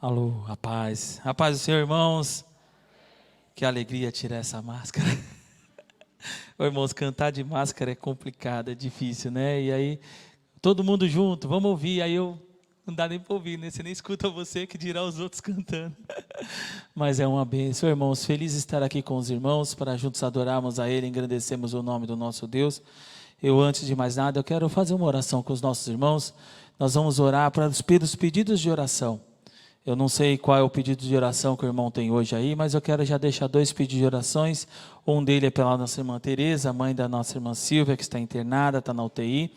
Alô, a paz do Senhor, irmãos. Que alegria tirar essa máscara. Ô, irmãos, cantar de máscara é complicado, é difícil, né? E aí, todo mundo junto, vamos ouvir. Aí não dá nem para ouvir, né? Você nem escuta você, que dirá os outros cantando. Mas é uma bênção, irmãos. Feliz de estar aqui com os irmãos, para juntos adorarmos a Ele, engrandecemos o nome do nosso Deus. Antes de mais nada, eu quero fazer uma oração com os nossos irmãos. Nós vamos orar pelos pedidos de oração. Eu não sei qual é o pedido de oração que o irmão tem hoje aí, mas eu quero já deixar 2 pedidos de orações. Um dele é pela nossa irmã Tereza, mãe da nossa irmã Silvia, que está internada, está na UTI.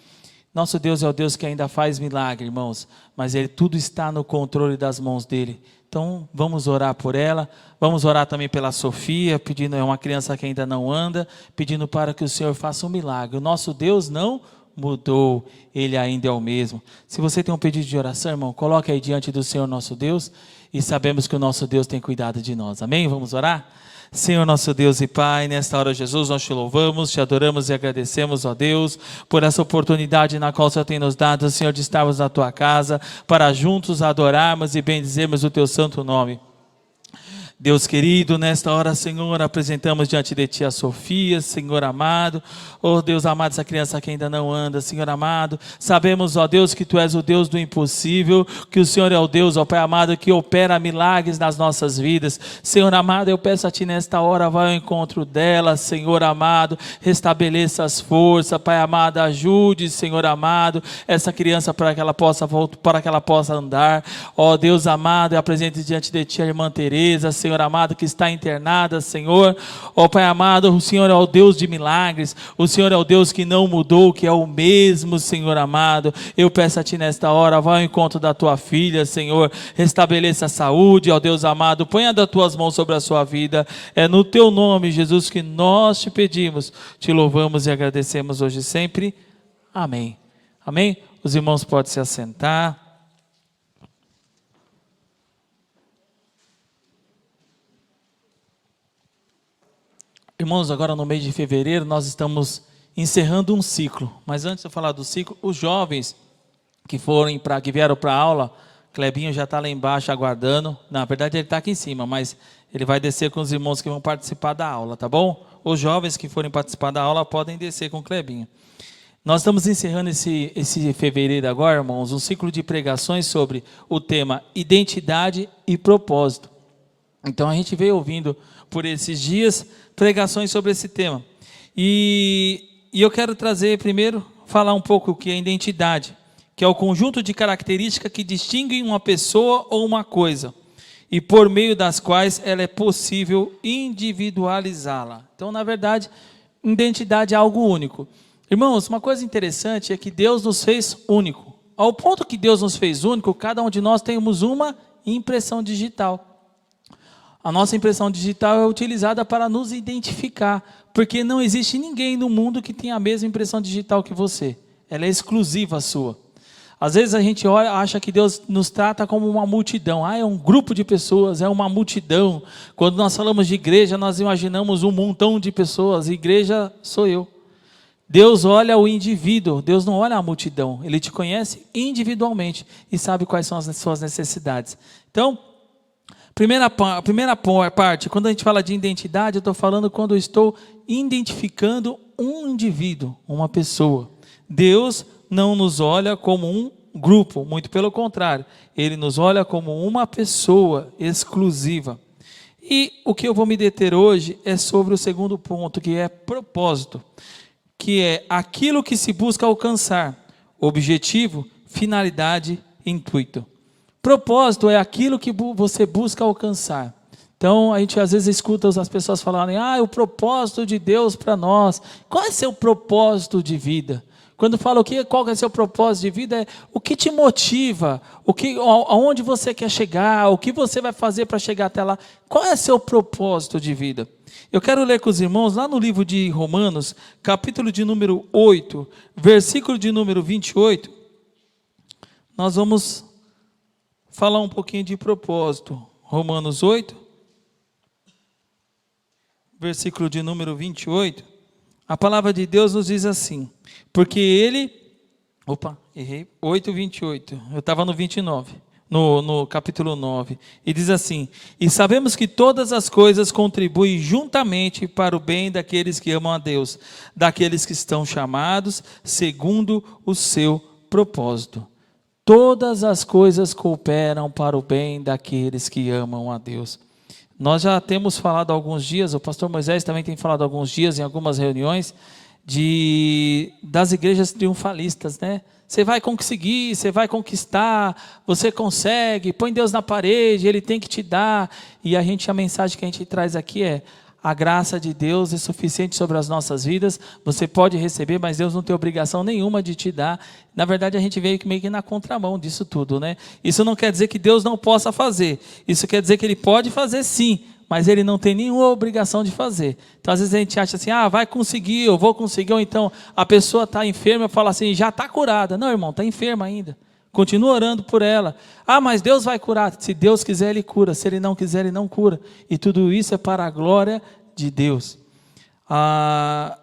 Nosso Deus é o Deus que ainda faz milagre, irmãos, mas tudo está no controle das mãos dele. Então, vamos orar por ela, vamos orar também pela Sofia, pedindo, é uma criança que ainda não anda, pedindo para que o Senhor faça um milagre. O nosso Deus não mudou, Ele ainda é o mesmo. Se você tem um pedido de oração, irmão, coloque aí diante do Senhor nosso Deus, e sabemos que o nosso Deus tem cuidado de nós, amém? Vamos orar? Senhor nosso Deus e Pai, nesta hora, Jesus, nós te louvamos, te adoramos e agradecemos, ó Deus, por essa oportunidade na qual o Senhor tem nos dado, Senhor, de estarmos na tua casa, para juntos adorarmos e bendizermos o teu santo nome. Deus querido, nesta hora, Senhor, apresentamos diante de Ti a Sofia, Senhor amado, oh Deus amado, essa criança que ainda não anda, Senhor amado, sabemos, ó Deus, que Tu és o Deus do impossível, que o Senhor é o Deus, ó Pai amado, que opera milagres nas nossas vidas. Senhor amado, eu peço a Ti nesta hora, vai ao encontro dela, Senhor amado, restabeleça as forças, Pai amado, ajude, Senhor amado, essa criança para que ela possa voltar, para que ela possa andar. Ó Deus amado, eu apresento diante de Ti a irmã Tereza, Senhor amado, que está internada, Senhor. Ó Pai amado, o Senhor é o Deus de milagres, o Senhor é o Deus que não mudou, que é o mesmo, Senhor amado. Eu peço a Ti nesta hora, vá ao encontro da Tua filha, Senhor, restabeleça a saúde, ó Deus amado, ponha das Tuas mãos sobre a sua vida. É no Teu nome, Jesus, que nós te pedimos, te louvamos e agradecemos hoje e sempre. Amém. Amém? Os irmãos podem se assentar. Irmãos, agora no mês de fevereiro nós estamos encerrando um ciclo, mas antes de eu falar do ciclo, os jovens que vieram para a aula, Clebinho já está lá embaixo aguardando, na verdade ele está aqui em cima, mas ele vai descer com os irmãos que vão participar da aula, tá bom? Os jovens que forem participar da aula podem descer com o Clebinho. Nós estamos encerrando esse fevereiro agora, irmãos, um ciclo de pregações sobre o tema identidade e propósito. Então a gente veio ouvindo por esses dias pregações sobre esse tema. E eu quero trazer primeiro, falar um pouco o que é identidade, que é o conjunto de características que distinguem uma pessoa ou uma coisa, e por meio das quais ela é possível individualizá-la. Então, na verdade, identidade é algo único. Irmãos, uma coisa interessante é que Deus nos fez único. Ao ponto que Deus nos fez único, cada um de nós temos uma impressão digital. A nossa impressão digital é utilizada para nos identificar, porque não existe ninguém no mundo que tenha a mesma impressão digital que você. Ela é exclusiva sua. Às vezes a gente olha, acha que Deus nos trata como uma multidão. É um grupo de pessoas, é uma multidão. Quando nós falamos de igreja, nós imaginamos um montão de pessoas. Igreja sou eu. Deus olha o indivíduo, Deus não olha a multidão. Ele te conhece individualmente e sabe quais são as suas necessidades. Então, primeira parte, quando a gente fala de identidade, eu estou falando quando eu estou identificando um indivíduo, uma pessoa. Deus não nos olha como um grupo, muito pelo contrário, Ele nos olha como uma pessoa exclusiva. E o que eu vou me deter hoje é sobre o segundo ponto, que é propósito, que é aquilo que se busca alcançar, objetivo, finalidade, intuito. Propósito é aquilo que você busca alcançar. Então, a gente às vezes escuta as pessoas falarem, o propósito de Deus para nós. Qual é o seu propósito de vida? Quando fala qual é o seu propósito de vida, é o que te motiva, aonde você quer chegar, o que você vai fazer para chegar até lá. Qual é o seu propósito de vida? Eu quero ler com os irmãos, lá no livro de Romanos, capítulo de número 8, versículo de número 28, nós vamos falar um pouquinho de propósito. Romanos 8, versículo de número 28, a palavra de Deus nos diz assim, porque ele, 8:28, eu estava no 29, no capítulo 9. E diz assim: e sabemos que todas as coisas contribuem juntamente para o bem daqueles que amam a Deus, daqueles que estão chamados segundo o seu propósito. Todas as coisas cooperam para o bem daqueles que amam a Deus. Nós já temos falado há alguns dias, o pastor Moisés também tem falado há alguns dias em algumas reuniões, das igrejas triunfalistas, né? Você vai conseguir, você vai conquistar, você consegue, põe Deus na parede, Ele tem que te dar. E a mensagem que a gente traz aqui é: a graça de Deus é suficiente sobre as nossas vidas, você pode receber, mas Deus não tem obrigação nenhuma de te dar. Na verdade, a gente veio meio que na contramão disso tudo, né? Isso não quer dizer que Deus não possa fazer, isso quer dizer que Ele pode fazer sim, mas Ele não tem nenhuma obrigação de fazer. Então, às vezes a gente acha assim: vai conseguir, eu vou conseguir, ou então a pessoa está enferma e fala assim: já está curada. Não, irmão, está enferma ainda. Continua orando por ela. Mas Deus vai curar. Se Deus quiser, Ele cura. Se Ele não quiser, Ele não cura. E tudo isso é para a glória de Deus. A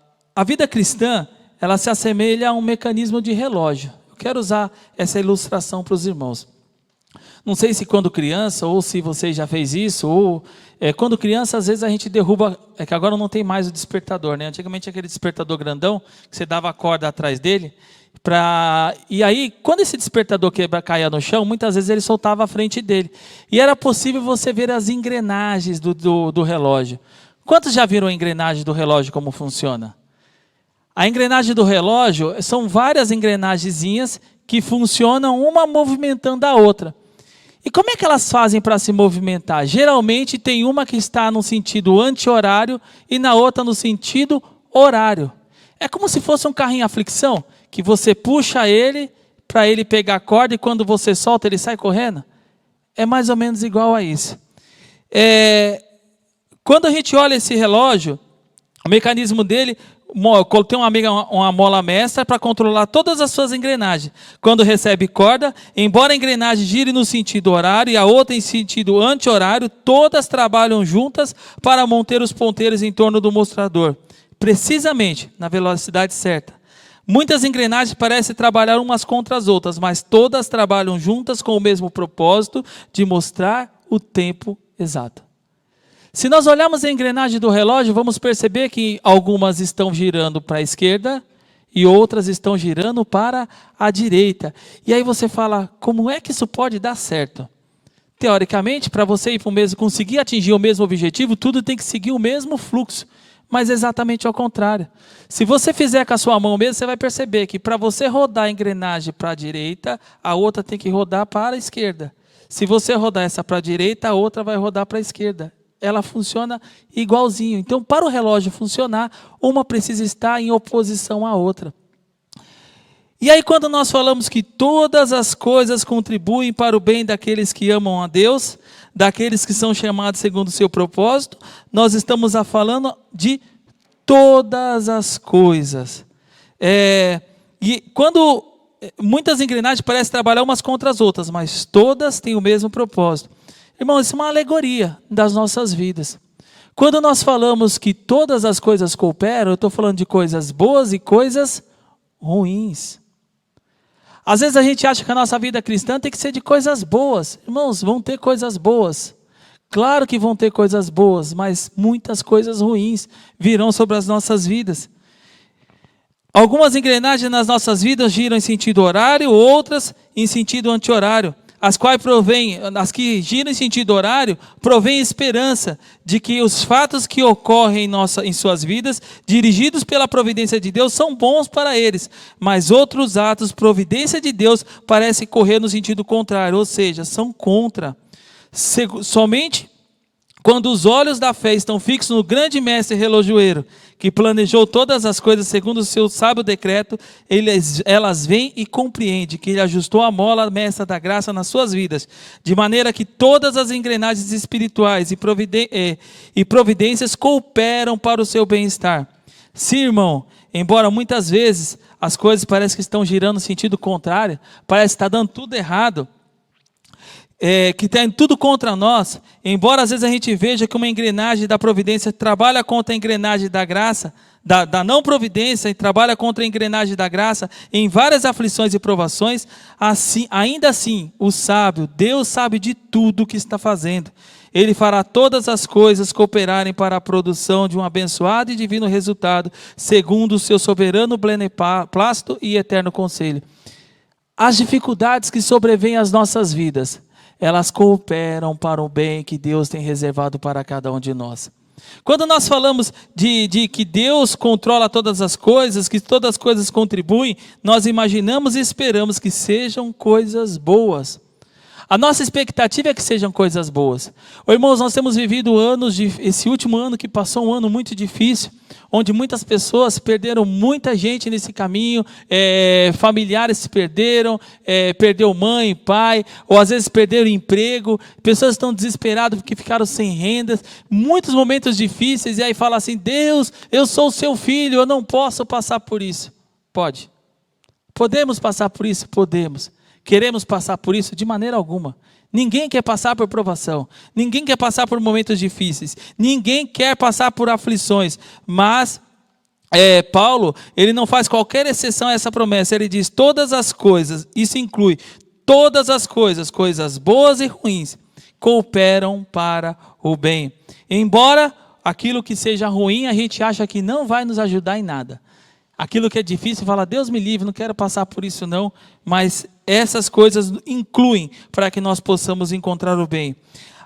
vida cristã, ela se assemelha a um mecanismo de relógio. Eu quero usar essa ilustração para os irmãos. Não sei se quando criança, ou se você já fez isso, ou quando criança, às vezes a gente derruba, é que agora não tem mais o despertador, né? Antigamente tinha aquele despertador grandão, que você dava a corda atrás dele, e aí, quando esse despertador caía no chão, muitas vezes ele soltava a frente dele. E era possível você ver as engrenagens do relógio. Quantos já viram a engrenagem do relógio como funciona? A engrenagem do relógio são várias engrenagenzinhas que funcionam uma movimentando a outra. E como é que elas fazem para se movimentar? Geralmente tem uma que está no sentido anti-horário e na outra no sentido horário. É como se fosse um carrinho à fricção, que você puxa ele para ele pegar a corda e quando você solta ele sai correndo. É mais ou menos igual a isso. Quando a gente olha esse relógio, o mecanismo dele, tem uma mola mestra para controlar todas as suas engrenagens. Quando recebe corda, embora a engrenagem gire no sentido horário e a outra em sentido anti-horário, todas trabalham juntas para manter os ponteiros em torno do mostrador, precisamente na velocidade certa. Muitas engrenagens parecem trabalhar umas contra as outras, mas todas trabalham juntas com o mesmo propósito de mostrar o tempo exato. Se nós olharmos a engrenagem do relógio, vamos perceber que algumas estão girando para a esquerda e outras estão girando para a direita. E aí você fala: como é que isso pode dar certo? Teoricamente, para você ir para o mesmo, conseguir atingir o mesmo objetivo, tudo tem que seguir o mesmo fluxo. Mas exatamente ao contrário. Se você fizer com a sua mão mesmo, você vai perceber que para você rodar a engrenagem para a direita, a outra tem que rodar para a esquerda. Se você rodar essa para a direita, a outra vai rodar para a esquerda. Ela funciona igualzinho. Então, para o relógio funcionar, uma precisa estar em oposição à outra. E aí, quando nós falamos que todas as coisas contribuem para o bem daqueles que amam a Deus, daqueles que são chamados segundo o seu propósito, nós estamos falando de todas as coisas. E quando muitas engrenagens parecem trabalhar umas contra as outras, mas todas têm o mesmo propósito. Irmão, isso é uma alegoria das nossas vidas. Quando nós falamos que todas as coisas cooperam, eu estou falando de coisas boas e coisas ruins. Às vezes a gente acha que a nossa vida cristã tem que ser de coisas boas. Irmãos, vão ter coisas boas. Claro que vão ter coisas boas, mas muitas coisas ruins virão sobre as nossas vidas. Algumas engrenagens nas nossas vidas giram em sentido horário, outras em sentido anti-horário. As que giram em sentido horário, provém esperança de que os fatos que ocorrem em suas vidas, dirigidos pela providência de Deus, são bons para eles. Mas outros atos, providência de Deus, parecem correr no sentido contrário, ou seja, são contra. Somente quando os olhos da fé estão fixos no grande mestre relojoeiro, que planejou todas as coisas segundo o seu sábio decreto, elas vêm e compreendem que ele ajustou a mola mestra da graça nas suas vidas, de maneira que todas as engrenagens espirituais e providências cooperam para o seu bem-estar. Sim, irmão, embora muitas vezes as coisas parecem que estão girando no sentido contrário, parece que está dando tudo errado, que tem tudo contra nós, embora às vezes a gente veja que uma engrenagem da providência trabalha contra a engrenagem da graça, da não providência, e trabalha contra a engrenagem da graça em várias aflições e provações, assim, ainda assim, o sábio, Deus sabe de tudo o que está fazendo. Ele fará todas as coisas cooperarem para a produção de um abençoado e divino resultado, segundo o seu soberano beneplácito e eterno conselho. As dificuldades que sobrevêm às nossas vidas, elas cooperam para o bem que Deus tem reservado para cada um de nós. Quando nós falamos de que Deus controla todas as coisas, que todas as coisas contribuem, nós imaginamos e esperamos que sejam coisas boas. A nossa expectativa é que sejam coisas boas. Irmãos, nós temos vivido esse último ano que passou, um ano muito difícil, onde muitas pessoas perderam muita gente nesse caminho, familiares se perderam, perdeu mãe, pai, ou às vezes perderam emprego, pessoas estão desesperadas porque ficaram sem rendas, muitos momentos difíceis, e aí fala assim: Deus, eu sou o seu filho, eu não posso passar por isso. Pode. Podemos passar por isso? Podemos. Queremos passar por isso? De maneira alguma. Ninguém quer passar por provação, ninguém quer passar por momentos difíceis, ninguém quer passar por aflições, mas Paulo, ele não faz qualquer exceção a essa promessa. Ele diz: todas as coisas, isso inclui todas as coisas, coisas boas e ruins, cooperam para o bem. Embora aquilo que seja ruim, a gente acha que não vai nos ajudar em nada. Aquilo que é difícil, fala: Deus me livre, não quero passar por isso não, mas essas coisas incluem para que nós possamos encontrar o bem.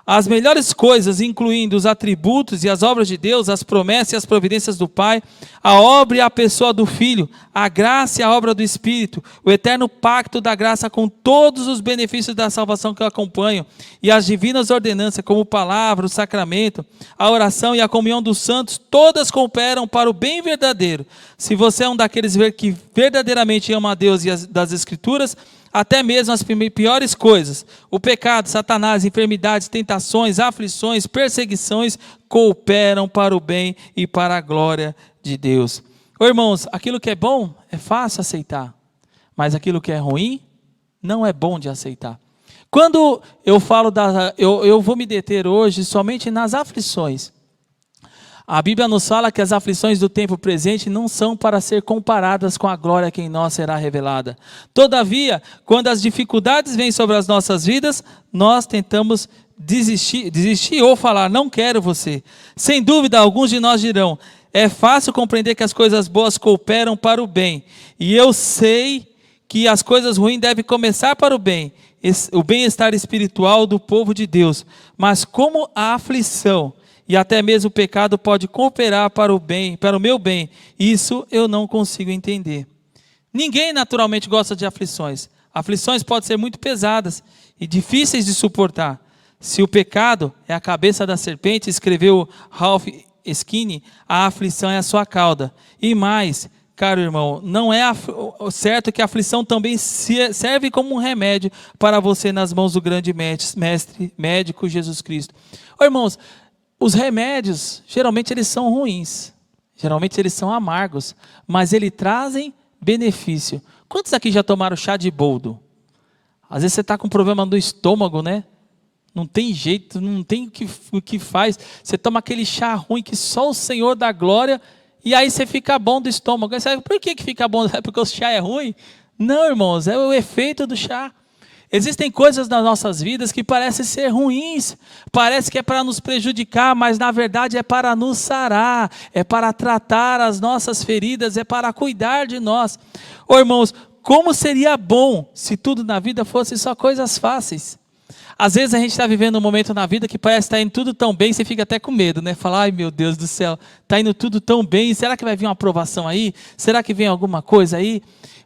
As melhores coisas, incluindo os atributos e as obras de Deus, as promessas e as providências do Pai, a obra e a pessoa do Filho, a graça e a obra do Espírito, o eterno pacto da graça com todos os benefícios da salvação que o acompanham, e as divinas ordenanças, como palavra, o sacramento, a oração e a comunhão dos santos, todas cooperam para o bem verdadeiro. Se você é um daqueles que verdadeiramente ama a Deus e das Escrituras, até mesmo as piores coisas, o pecado, Satanás, enfermidades, tentações, aflições, perseguições, cooperam para o bem e para a glória de Deus. Irmãos, aquilo que é bom é fácil aceitar, mas aquilo que é ruim não é bom de aceitar. Quando eu falo eu vou me deter hoje somente nas aflições. A Bíblia nos fala que as aflições do tempo presente não são para ser comparadas com a glória que em nós será revelada. Todavia, quando as dificuldades vêm sobre as nossas vidas, nós tentamos desistir ou falar: não quero você. Sem dúvida, alguns de nós dirão: é fácil compreender que as coisas boas cooperam para o bem, e eu sei que as coisas ruins devem começar para o bem, o bem-estar espiritual do povo de Deus. Mas como a aflição e até mesmo o pecado pode cooperar para o bem, para o meu bem, isso eu não consigo entender. Ninguém naturalmente gosta de aflições. Aflições podem ser muito pesadas e difíceis de suportar. Se o pecado é a cabeça da serpente, escreveu Ralph Skinny, a aflição é a sua cauda. E mais, caro irmão, não é certo que a aflição também serve como um remédio para você nas mãos do grande mestre, médico Jesus Cristo. Irmãos, os remédios, geralmente eles são ruins, geralmente eles são amargos, mas eles trazem benefício. Quantos aqui já tomaram chá de boldo? Às vezes você está com problema no estômago, né? Não tem jeito, não tem o que faz. Você toma aquele chá ruim que só o Senhor dá glória, e aí você fica bom do estômago. Aí você fala: por que fica bom? É porque o chá é ruim? Não, irmãos, é o efeito do chá. Existem coisas nas nossas vidas que parecem ser ruins, parece que é para nos prejudicar, mas na verdade é para nos sarar, é para tratar as nossas feridas, é para cuidar de nós. Irmãos, como seria bom se tudo na vida fosse só coisas fáceis? Às vezes a gente está vivendo um momento na vida que parece estar indo tudo tão bem, você fica até com medo, né? Fala: ai meu Deus do céu, está indo tudo tão bem, será que vai vir uma aprovação aí? Será que vem alguma coisa aí?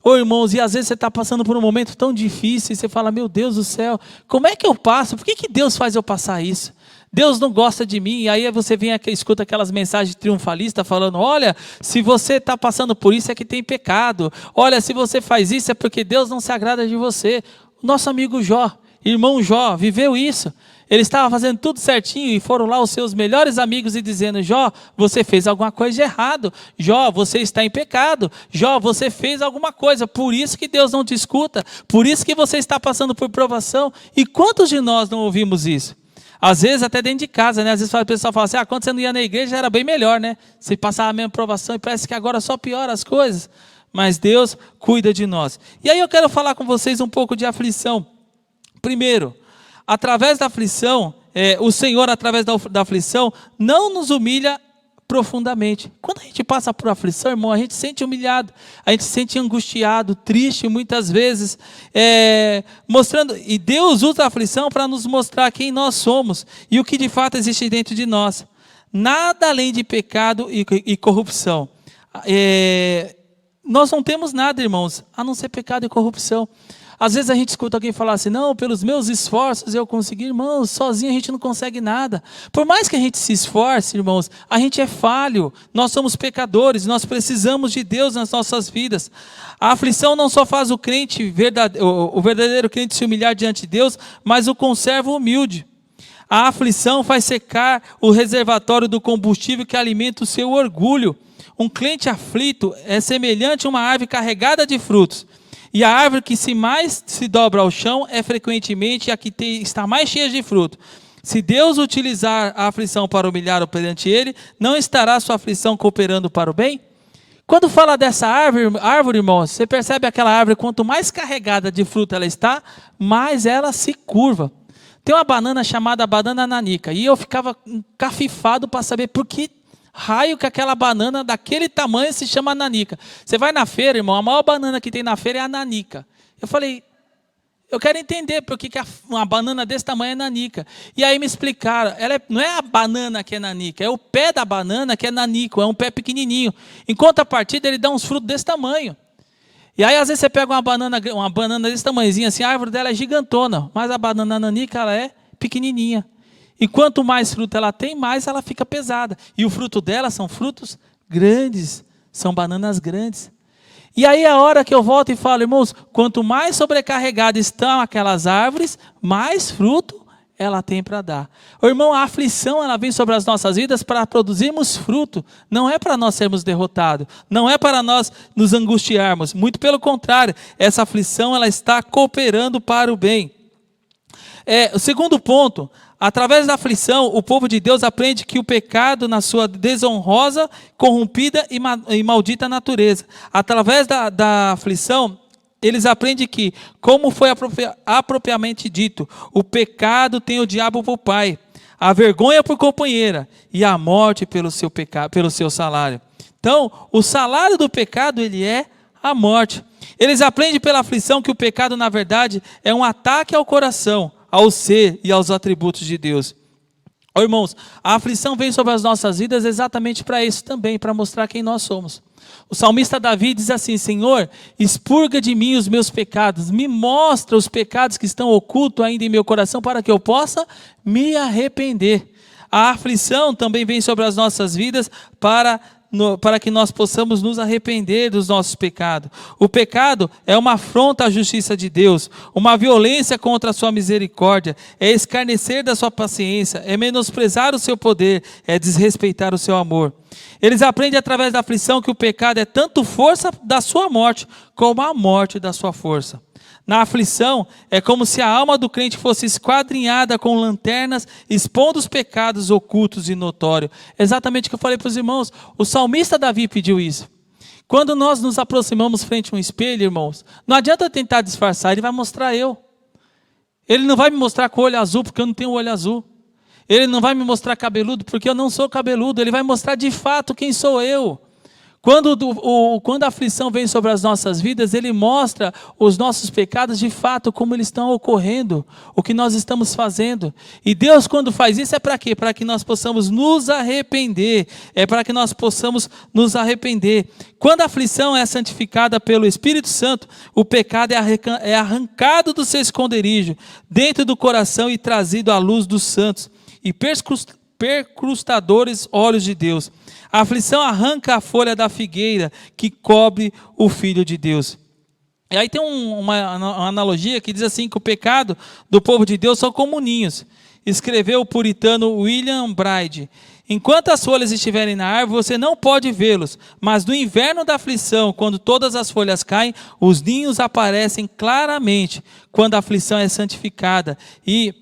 Irmãos, e às vezes você está passando por um momento tão difícil, e você fala: meu Deus do céu, como é que eu passo? Por que Deus faz eu passar isso? Deus não gosta de mim. E aí você vem aqui, escuta aquelas mensagens triunfalistas falando: olha, se você está passando por isso é que tem pecado. Olha, se você faz isso é porque Deus não se agrada de você. O nosso amigo Jó, irmão Jó, viveu isso. Ele estava fazendo tudo certinho e foram lá os seus melhores amigos e dizendo: Jó, você fez alguma coisa de errado. Jó, você está em pecado. Jó, você fez alguma coisa. Por isso que Deus não te escuta. Por isso que você está passando por provação. E quantos de nós não ouvimos isso? Às vezes até dentro de casa, né? Às vezes o pessoal fala assim: quando você não ia na igreja era bem melhor, né? Você passava a mesma provação e parece que agora só piora as coisas. Mas Deus cuida de nós. E aí eu quero falar com vocês um pouco de aflição. Primeiro, através da aflição, o Senhor, através da aflição, não nos humilha profundamente. Quando a gente passa por aflição, irmão, a gente se sente humilhado, a gente se sente angustiado, triste muitas vezes, mostrando, e Deus usa a aflição para nos mostrar quem nós somos e o que de fato existe dentro de nós. Nada além de pecado e corrupção. Nós não temos nada, irmãos, a não ser pecado e corrupção. Às vezes a gente escuta alguém falar assim: não, pelos meus esforços eu consegui. Irmãos, sozinho a gente não consegue nada. Por mais que a gente se esforce, irmãos, a gente é falho. Nós somos pecadores, nós precisamos de Deus nas nossas vidas. A aflição não só faz o verdadeiro crente se humilhar diante de Deus, mas o conserva humilde. A aflição faz secar o reservatório do combustível que alimenta o seu orgulho. Um crente aflito é semelhante a uma árvore carregada de frutos. E a árvore que mais se dobra ao chão é frequentemente a que está mais cheia de fruto. Se Deus utilizar a aflição para humilhar o perante Ele, não estará sua aflição cooperando para o bem? Quando fala dessa árvore, irmãos, você percebe aquela árvore, quanto mais carregada de fruto ela está, mais ela se curva. Tem uma banana chamada banana nanica, e eu ficava encafifado para saber por que raio que aquela banana daquele tamanho se chama nanica. Você vai na feira, irmão, a maior banana que tem na feira é a nanica. Eu falei, eu quero entender por que uma banana desse tamanho é nanica. E aí me explicaram, não é a banana que é nanica, é o pé da banana que é nanico, é um pé pequenininho. Em contrapartida, ele dá uns frutos desse tamanho. E aí às vezes você pega uma banana desse tamanhozinho assim, a árvore dela é gigantona, mas a banana nanica ela é pequenininha. E quanto mais fruto ela tem, mais ela fica pesada. E o fruto dela são frutos grandes, são bananas grandes. E aí é a hora que eu volto e falo: irmãos, quanto mais sobrecarregadas estão aquelas árvores, mais fruto ela tem para dar. Irmão, a aflição ela vem sobre as nossas vidas para produzirmos fruto. Não é para nós sermos derrotados. Não é para nós nos angustiarmos. Muito pelo contrário, essa aflição ela está cooperando para o bem. O segundo ponto: através da aflição, o povo de Deus aprende que o pecado na sua desonrosa, corrompida e maldita natureza. Através da aflição, eles aprendem que, como foi apropriadamente dito, o pecado tem o diabo por pai, a vergonha por companheira e a morte pelo seu salário. Então, o salário do pecado ele é a morte. Eles aprendem pela aflição que o pecado, na verdade, é um ataque ao coração, ao ser e aos atributos de Deus. Irmãos, a aflição vem sobre as nossas vidas exatamente para isso também, para mostrar quem nós somos. O salmista Davi diz assim: Senhor, expurga de mim os meus pecados, me mostra os pecados que estão ocultos ainda em meu coração, para que eu possa me arrepender. A aflição também vem sobre as nossas vidas para que nós possamos nos arrepender dos nossos pecados. O pecado é uma afronta à justiça de Deus, uma violência contra a sua misericórdia, é escarnecer da sua paciência, é menosprezar o seu poder, é desrespeitar o seu amor. Eles aprendem através da aflição que o pecado é tanto força da sua morte, como a morte da sua força. Na aflição, é como se a alma do crente fosse esquadrinhada com lanternas, expondo os pecados ocultos e notórios. Exatamente o que eu falei para os irmãos. O salmista Davi pediu isso. Quando nós nos aproximamos frente a um espelho, irmãos, não adianta tentar disfarçar, ele vai mostrar eu. Ele não vai me mostrar com o olho azul, porque eu não tenho olho azul. Ele não vai me mostrar cabeludo, porque eu não sou cabeludo. Ele vai mostrar de fato quem sou eu. Quando a aflição vem sobre as nossas vidas, ele mostra os nossos pecados de fato, como eles estão ocorrendo, o que nós estamos fazendo. E Deus, quando faz isso, é para quê? Para que nós possamos nos arrepender. É para que nós possamos nos arrepender. Quando a aflição é santificada pelo Espírito Santo, o pecado é arrancado do seu esconderijo, dentro do coração e trazido à luz dos santos e percrustadores olhos de Deus. A aflição arranca a folha da figueira que cobre o Filho de Deus. E aí tem uma analogia que diz assim, que o pecado do povo de Deus são como ninhos. escreveu o puritano William Bride. Enquanto as folhas estiverem na árvore, você não pode vê-los, mas no inverno da aflição, quando todas as folhas caem, os ninhos aparecem claramente, quando a aflição é santificada e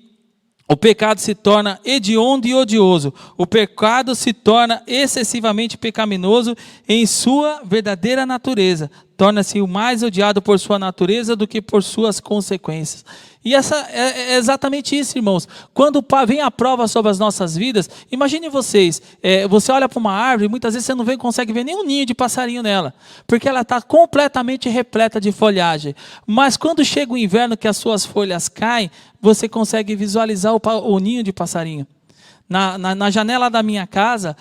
o pecado se torna hediondo e odioso. O pecado se torna excessivamente pecaminoso em sua verdadeira natureza. Torna-se o mais odiado por sua natureza do que por suas consequências. E essa é exatamente isso, irmãos. Quando vem a prova sobre as nossas vidas, imagine vocês, você olha para uma árvore e muitas vezes você não consegue ver nenhum ninho de passarinho nela, porque ela está completamente repleta de folhagem. Mas quando chega o inverno que as suas folhas caem, você consegue visualizar o ninho de passarinho. Na janela da minha casa,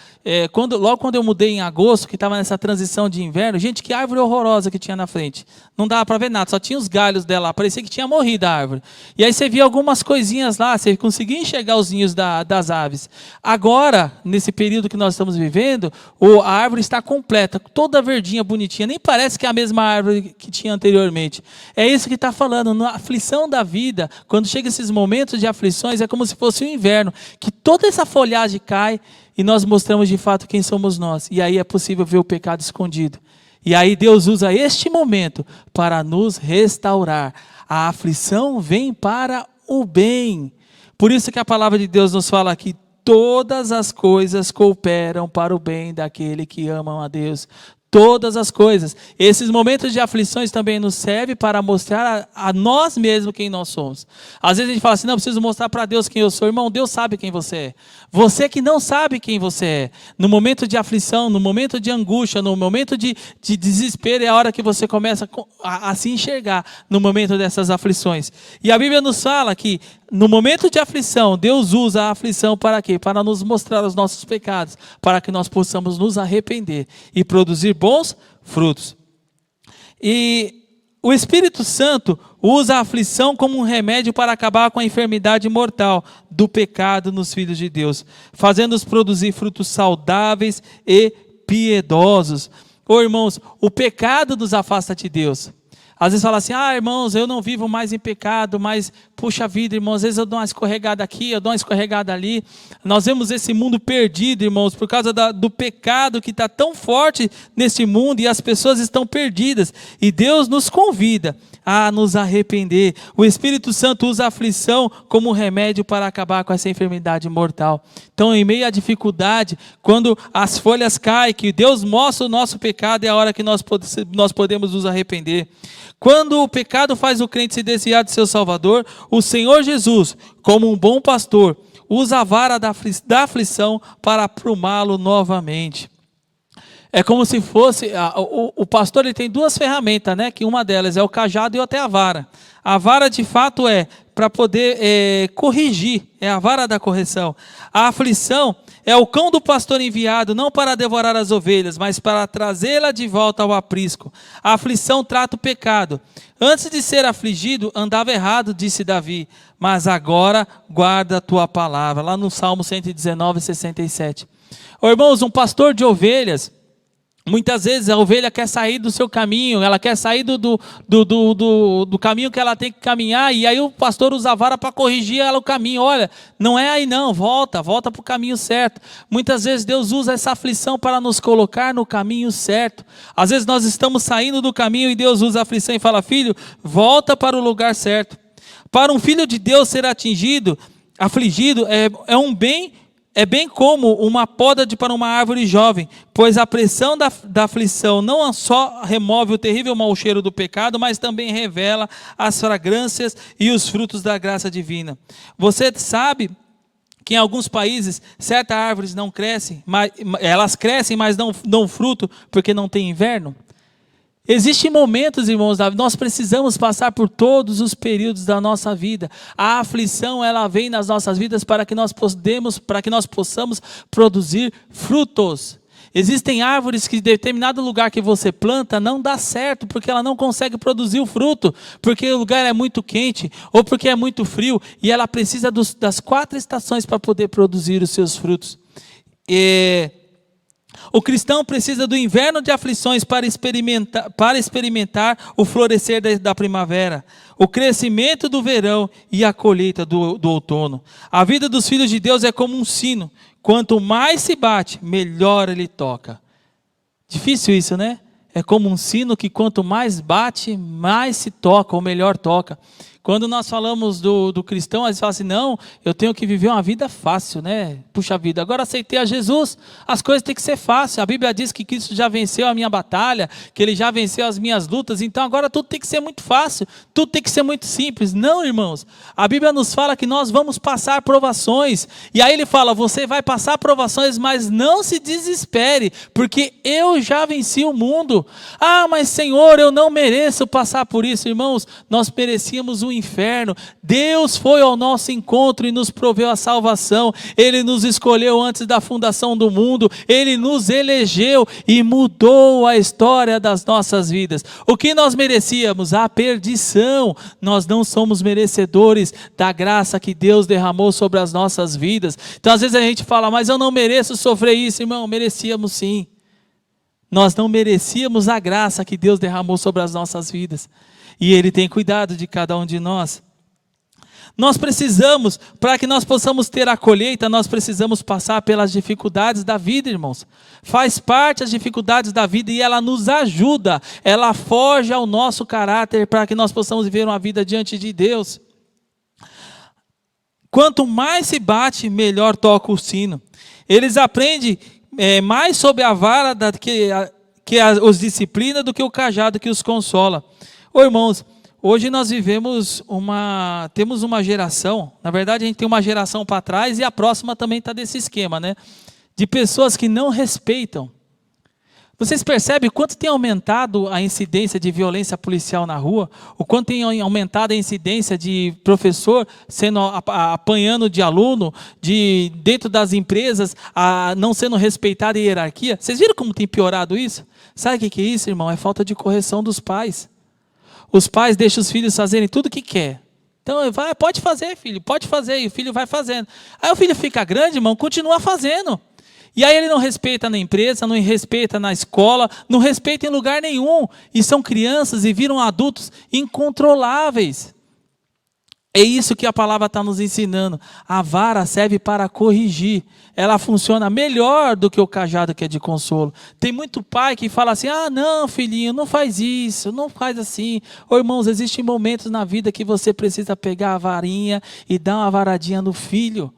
logo quando eu mudei em agosto, que estava nessa transição de inverno, gente, que árvore horrorosa que tinha na frente. Não dava para ver nada, só tinha os galhos dela, parecia que tinha morrido a árvore. E aí você via algumas coisinhas lá, você conseguia enxergar os ninhos das aves. Agora, nesse período que nós estamos vivendo, a árvore está completa, toda verdinha, bonitinha, nem parece que é a mesma árvore que tinha anteriormente. É isso que está falando, na aflição da vida, quando chega esses momentos de aflições, é como se fosse o inverno, que toda essa folhagem cai e nós mostramos de fato quem somos nós. E aí é possível ver o pecado escondido. E aí Deus usa este momento para nos restaurar. A aflição vem para o bem. Por isso que a palavra de Deus nos fala aqui, todas as coisas cooperam para o bem daquele que ama a Deus. Todas as coisas. Esses momentos de aflições também nos servem para mostrar a nós mesmos quem nós somos. Às vezes a gente fala assim, não, preciso mostrar para Deus quem eu sou. Irmão, Deus sabe quem você é. Você que não sabe quem você é. No momento de aflição, no momento de angústia, no momento de desespero, é a hora que você começa a se enxergar no momento dessas aflições. E a Bíblia nos fala que no momento de aflição, Deus usa a aflição para quê? Para nos mostrar os nossos pecados, para que nós possamos nos arrepender e produzir bons frutos. E o Espírito Santo usa a aflição como um remédio para acabar com a enfermidade mortal do pecado nos filhos de Deus, fazendo-os produzir frutos saudáveis e piedosos. Irmãos, o pecado nos afasta de Deus. Às vezes fala assim, irmãos, eu não vivo mais em pecado, mas puxa vida, irmãos, às vezes eu dou uma escorregada aqui, eu dou uma escorregada ali. Nós vemos esse mundo perdido, irmãos, por causa do pecado que está tão forte nesse mundo e as pessoas estão perdidas. E Deus nos convida a nos arrepender. O Espírito Santo usa a aflição como remédio para acabar com essa enfermidade mortal. Então, em meio à dificuldade, quando as folhas caem, que Deus mostra o nosso pecado, é a hora que nós podemos nos arrepender. Quando o pecado faz o crente se desviar de seu Salvador, o Senhor Jesus, como um bom pastor, usa a vara da aflição para aprumá-lo novamente. É como se fosse, o pastor ele tem duas ferramentas, né? Que uma delas é o cajado e outra é a vara. A vara de fato é para poder corrigir, é a vara da correção. A aflição é o cão do pastor enviado, não para devorar as ovelhas, mas para trazê-la de volta ao aprisco. A aflição trata o pecado. Antes de ser afligido, andava errado, disse Davi, mas agora guarda a tua palavra. Lá no Salmo 119, 67. Irmãos, um pastor de ovelhas, muitas vezes a ovelha quer sair do seu caminho, ela quer sair do caminho que ela tem que caminhar, e aí o pastor usa a vara para corrigir ela o caminho. Olha, não é aí não, volta para o caminho certo. Muitas vezes Deus usa essa aflição para nos colocar no caminho certo. Às vezes nós estamos saindo do caminho e Deus usa a aflição e fala, filho, volta para o lugar certo. Para um filho de Deus ser afligido é bem como uma poda para uma árvore jovem, pois a pressão da aflição não só remove o terrível mau cheiro do pecado, mas também revela as fragrâncias e os frutos da graça divina. Você sabe que em alguns países certas árvores não crescem, elas crescem, mas não dão fruto porque não tem inverno? Existem momentos, irmãos, nós precisamos passar por todos os períodos da nossa vida. A aflição, ela vem nas nossas vidas para que nós possamos produzir frutos. Existem árvores que em determinado lugar que você planta não dá certo, porque ela não consegue produzir o fruto, porque o lugar é muito quente, ou porque é muito frio, e ela precisa das 4 estações para poder produzir os seus frutos. O cristão precisa do inverno de aflições para experimentar o florescer da primavera, o crescimento do verão e a colheita do outono. A vida dos filhos de Deus é como um sino. Quanto mais se bate, melhor ele toca. Difícil isso, né? É como um sino que quanto mais bate, mais se toca, ou melhor toca. Quando nós falamos do cristão, às vezes fala assim, não, eu tenho que viver uma vida fácil, né? Puxa vida, agora aceitei a Jesus, as coisas têm que ser fáceis. A Bíblia diz que Cristo já venceu a minha batalha, que Ele já venceu as minhas lutas, então agora tudo tem que ser muito fácil, tudo tem que ser muito simples. Não, irmãos, a Bíblia nos fala que nós vamos passar provações, e aí Ele fala, você vai passar provações, mas não se desespere, porque eu já venci o mundo. Ah, mas Senhor, eu não mereço passar por isso. Irmãos, nós merecíamos o inferno. Deus foi ao nosso encontro e nos proveu a salvação. Ele nos escolheu antes da fundação do mundo. Ele nos elegeu e mudou a história das nossas vidas. O que nós merecíamos? A perdição. Nós não somos merecedores da graça que Deus derramou sobre as nossas vidas. Então às vezes a gente fala, mas eu não mereço sofrer isso. Irmão, merecíamos sim. Nós não merecíamos a graça que Deus derramou sobre as nossas vidas. E Ele tem cuidado de cada um de nós. Nós precisamos, para que nós possamos ter a colheita, nós precisamos passar pelas dificuldades da vida, irmãos. Faz parte das dificuldades da vida e ela nos ajuda, ela forja o nosso caráter para que nós possamos viver uma vida diante de Deus. Quanto mais se bate, melhor toca o sino. Eles aprendem mais sobre a vara que os disciplina do que o cajado que os consola. Ô irmãos, hoje nós temos uma geração, na verdade a gente tem uma geração para trás e a próxima também está desse esquema, né? De pessoas que não respeitam. Vocês percebem o quanto tem aumentado a incidência de violência policial na rua? O quanto tem aumentado a incidência de professor apanhando de aluno, dentro das empresas, não sendo respeitada a hierarquia? Vocês viram como tem piorado isso? Sabe o que é isso, irmão? É falta de correção dos pais. Os pais deixam os filhos fazerem tudo o que quer. Então, pode fazer, filho, pode fazer. E o filho vai fazendo. Aí o filho fica grande, irmão, continua fazendo. E aí ele não respeita na empresa, não respeita na escola, não respeita em lugar nenhum. E são crianças e viram adultos incontroláveis. É isso que a palavra está nos ensinando. A vara serve para corrigir. Ela funciona melhor do que o cajado que é de consolo. Tem muito pai que fala assim, não filhinho, não faz isso, não faz assim. Ô irmãos, existem momentos na vida que você precisa pegar a varinha e dar uma varadinha no filho.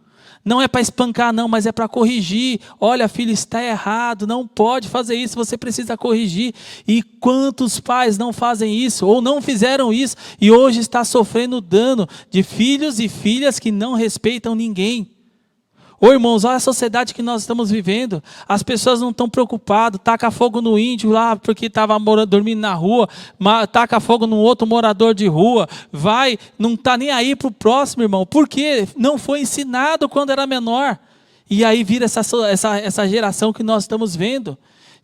Não é para espancar não, mas é para corrigir. Olha filho, está errado, não pode fazer isso, você precisa corrigir. E quantos pais não fazem isso, ou não fizeram isso, e hoje está sofrendo dano de filhos e filhas que não respeitam ninguém. Ô irmãos, olha a sociedade que nós estamos vivendo. As pessoas não estão preocupadas. Taca fogo no índio lá porque estava dormindo na rua. Taca fogo no outro morador de rua. Não está nem aí para o próximo, irmão. Por quê? Não foi ensinado quando era menor. E aí vira essa geração que nós estamos vendo.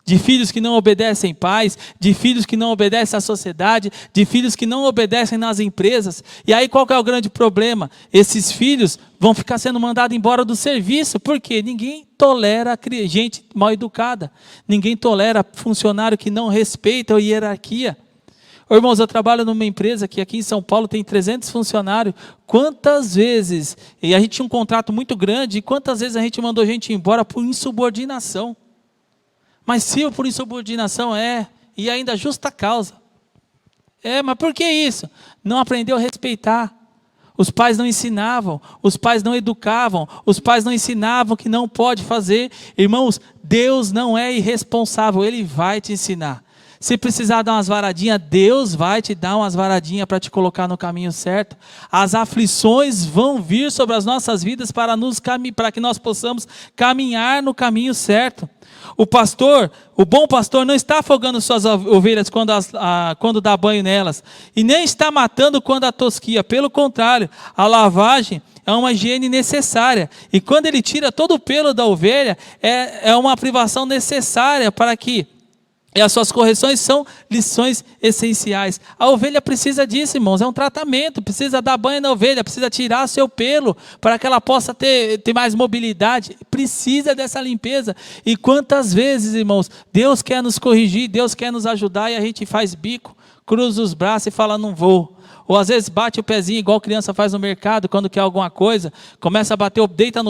De filhos que não obedecem pais, de filhos que não obedecem à sociedade, de filhos que não obedecem nas empresas. E aí qual que é o grande problema? Esses filhos vão ficar sendo mandados embora do serviço. Por quê? Ninguém tolera gente mal educada. Ninguém tolera funcionário que não respeita a hierarquia. Ô, irmãos, eu trabalho numa empresa que aqui em São Paulo tem 300 funcionários. Quantas vezes, e a gente tinha um contrato muito grande, e quantas vezes a gente mandou gente embora por insubordinação? Mas se por insubordinação e ainda justa causa. Mas por que isso? Não aprendeu a respeitar. Os pais não ensinavam, os pais não educavam, os pais não ensinavam que não pode fazer. Irmãos, Deus não é irresponsável, Ele vai te ensinar. Se precisar dar umas varadinhas, Deus vai te dar umas varadinhas para te colocar no caminho certo. As aflições vão vir sobre as nossas vidas para que nós possamos caminhar no caminho certo. O bom pastor não está afogando suas ovelhas quando dá banho nelas, e nem está matando quando a tosquia. Pelo contrário, a lavagem é uma higiene necessária, e quando ele tira todo o pelo da ovelha, é uma privação necessária para que E as suas correções são lições essenciais. A ovelha precisa disso, irmãos, é um tratamento, precisa dar banho na ovelha, precisa tirar seu pelo, para que ela possa ter mais mobilidade, precisa dessa limpeza. E quantas vezes, irmãos, Deus quer nos corrigir, Deus quer nos ajudar, e a gente faz bico, cruza os braços e fala, não vou. Ou às vezes bate o pezinho igual criança faz no mercado, quando quer alguma coisa, começa a bater,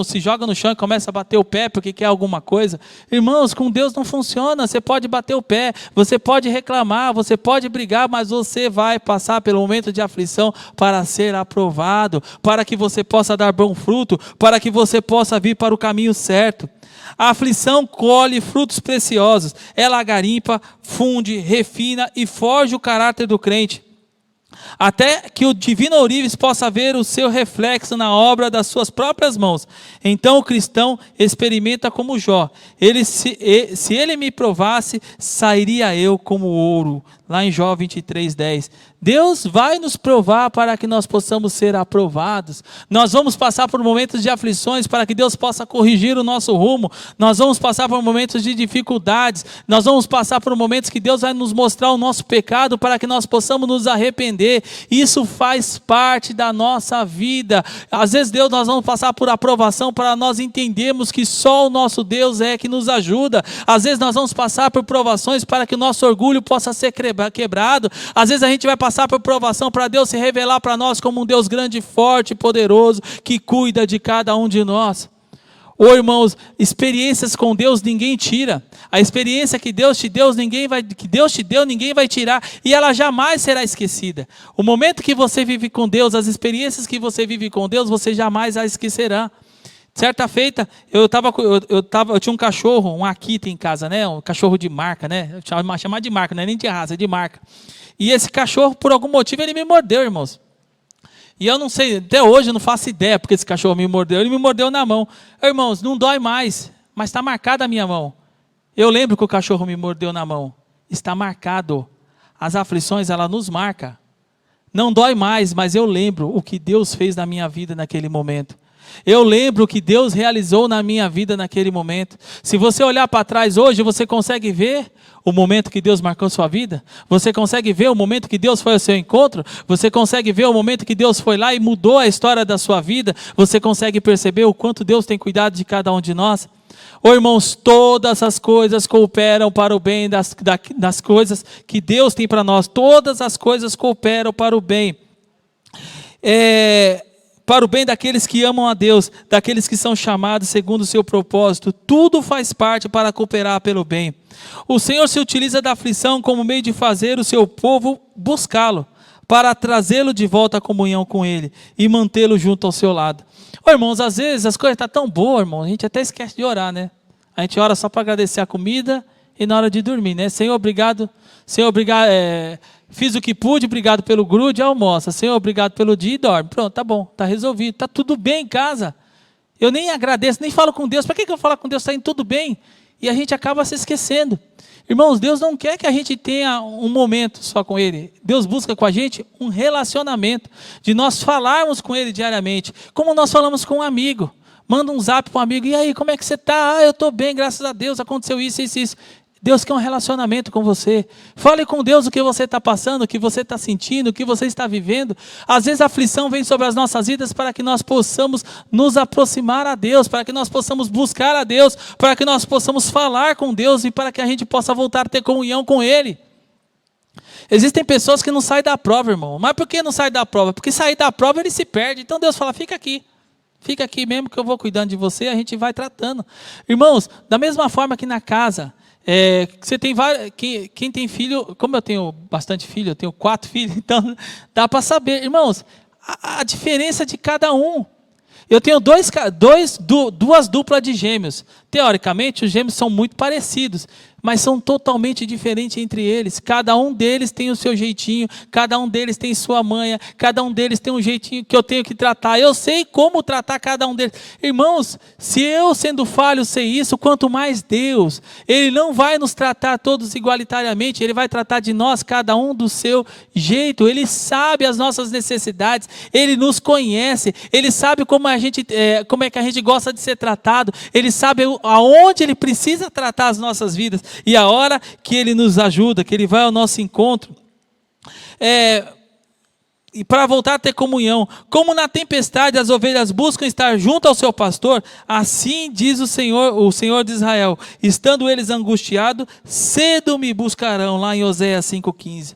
se joga no chão e começa a bater o pé porque quer alguma coisa. Irmãos, com Deus não funciona, você pode bater o pé, você pode reclamar, você pode brigar, mas você vai passar pelo momento de aflição para ser aprovado, para que você possa dar bom fruto, para que você possa vir para o caminho certo. A aflição colhe frutos preciosos, ela garimpa, funde, refina e forja o caráter do crente, até que o divino ourives possa ver o seu reflexo na obra das suas próprias mãos. Então o cristão experimenta como Jó. Se ele me provasse, sairia eu como ouro. Lá em Jó 23:10. Deus vai nos provar para que nós possamos ser aprovados. Nós vamos passar por momentos de aflições para que Deus possa corrigir o nosso rumo. Nós vamos passar por momentos de dificuldades. Nós vamos passar por momentos que Deus vai nos mostrar o nosso pecado para que nós possamos nos arrepender. Isso faz parte da nossa vida. Às vezes nós vamos passar por aprovação para nós entendermos que só o nosso Deus é que nos ajuda. Às vezes nós vamos passar por provações para que o nosso orgulho possa ser quebrado. Às vezes a gente vai passar por provação para Deus se revelar para nós como um Deus grande, forte e poderoso, que cuida de cada um de nós. Ô irmãos, experiências com Deus ninguém tira. A experiência que Deus te deu, ninguém vai tirar, e ela jamais será esquecida. O momento que você vive com Deus, as experiências que você vive com Deus, você jamais a esquecerá. Certa feita, eu tinha um cachorro, um Akita em casa, né? Um cachorro de marca, né? Chamar de marca, não é nem de raça, é de marca. E esse cachorro, por algum motivo, ele me mordeu, irmãos. E eu não sei, até hoje eu não faço ideia porque esse cachorro me mordeu. Ele me mordeu na mão. Irmãos, não dói mais, mas está marcada a minha mão. Eu lembro que o cachorro me mordeu na mão. Está marcado. As aflições, ela nos marca. Não dói mais, mas eu lembro o que Deus fez na minha vida naquele momento. Eu lembro o que Deus realizou na minha vida naquele momento. Se você olhar para trás hoje, você consegue ver o momento que Deus marcou sua vida? Você consegue ver o momento que Deus foi ao seu encontro? Você consegue ver o momento que Deus foi lá e mudou a história da sua vida? Você consegue perceber o quanto Deus tem cuidado de cada um de nós? Ô irmãos, todas as coisas cooperam para o bem das coisas que Deus tem para nós. Todas as coisas cooperam para o bem. Para o bem daqueles que amam a Deus, daqueles que são chamados segundo o seu propósito. Tudo faz parte para cooperar pelo bem. O Senhor se utiliza da aflição como meio de fazer o seu povo buscá-lo, para trazê-lo de volta à comunhão com Ele e mantê-lo junto ao seu lado. Ô, irmãos, às vezes as coisas estão tão boas, irmão, a gente até esquece de orar, né? A gente ora só para agradecer a comida e na hora de dormir, né? Senhor, obrigado. Senhor, obrigado. Fiz o que pude, obrigado pelo grude, almoça. Senhor, obrigado pelo dia e dorme. Pronto, tá bom, tá resolvido, tá tudo bem em casa. Eu nem agradeço, nem falo com Deus. Para que eu falo com Deus? Está indo tudo bem. E a gente acaba se esquecendo. Irmãos, Deus não quer que a gente tenha um momento só com Ele. Deus busca com a gente um relacionamento, de nós falarmos com Ele diariamente, como nós falamos com um amigo. Manda um zap para um amigo, e aí, como é que você está? Eu estou bem, graças a Deus, aconteceu isso, isso, isso. Deus quer um relacionamento com você. Fale com Deus o que você está passando, o que você está sentindo, o que você está vivendo. Às vezes a aflição vem sobre as nossas vidas para que nós possamos nos aproximar a Deus, para que nós possamos buscar a Deus, para que nós possamos falar com Deus e para que a gente possa voltar a ter comunhão com Ele. Existem pessoas que não saem da prova, irmão. Mas por que não saem da prova? Porque sair da prova ele se perde. Então Deus fala, fica aqui mesmo que eu vou cuidando de você, a gente vai tratando. Irmãos, da mesma forma que na casa, você tem vários, quem tem filho, como eu tenho bastante filho, eu tenho 4 filhos, então dá para saber, irmãos, a diferença de cada um. Eu tenho duas duplas de gêmeos. Teoricamente, os gêmeos são muito parecidos, mas são totalmente diferentes entre eles. Cada um deles tem o seu jeitinho, cada um deles tem sua manha, cada um deles tem um jeitinho que eu tenho que tratar. Eu sei como tratar cada um deles. Irmãos, se eu sendo falho sei isso, quanto mais Deus. Ele não vai nos tratar todos igualitariamente, Ele vai tratar de nós, cada um do seu jeito. Ele sabe as nossas necessidades, Ele nos conhece, Ele sabe como é que a gente gosta de ser tratado, Ele sabe aonde Ele precisa tratar as nossas vidas. E a hora que Ele nos ajuda, que Ele vai ao nosso encontro, e para voltar a ter comunhão, como na tempestade as ovelhas buscam estar junto ao seu pastor, assim diz o Senhor de Israel, estando eles angustiados, cedo me buscarão, lá em Oséias 5,15.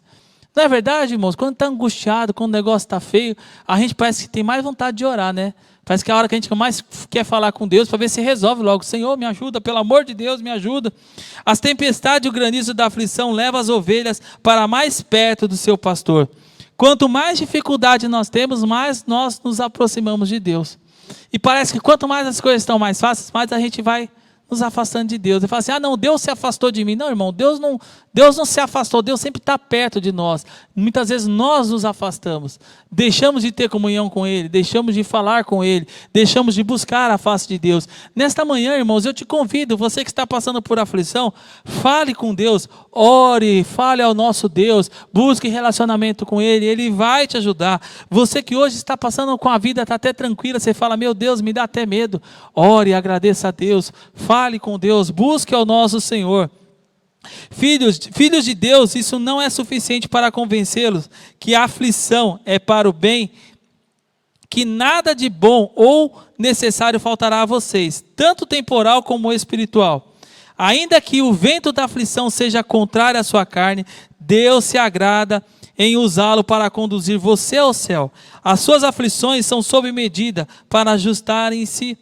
Não é verdade, irmãos? Quando está angustiado, quando o negócio está feio, a gente parece que tem mais vontade de orar, né? Parece que é a hora que a gente mais quer falar com Deus, para ver se resolve logo. Senhor, me ajuda, pelo amor de Deus, me ajuda. As tempestades e o granizo da aflição levam as ovelhas para mais perto do seu pastor. Quanto mais dificuldade nós temos, mais nós nos aproximamos de Deus. E parece que quanto mais as coisas estão mais fáceis, mais a gente vai nos afastando de Deus. E fala assim, não, Deus se afastou de mim. Não, irmão, Deus não se afastou, Deus sempre está perto de nós. Muitas vezes nós nos afastamos, deixamos de ter comunhão com Ele, deixamos de falar com Ele, deixamos de buscar a face de Deus. Nesta manhã, irmãos, eu te convido, você que está passando por aflição, fale com Deus, ore, fale ao nosso Deus, busque relacionamento com Ele, Ele vai te ajudar. Você que hoje está passando com a vida, está até tranquila, você fala, meu Deus, me dá até medo. Ore, agradeça a Deus, fale com Deus, busque ao nosso Senhor. Filhos de Deus, isso não é suficiente para convencê-los que a aflição é para o bem, que nada de bom ou necessário faltará a vocês, tanto temporal como espiritual. Ainda que o vento da aflição seja contrário à sua carne, Deus se agrada em usá-lo para conduzir você ao céu. As suas aflições são sob medida para ajustarem-se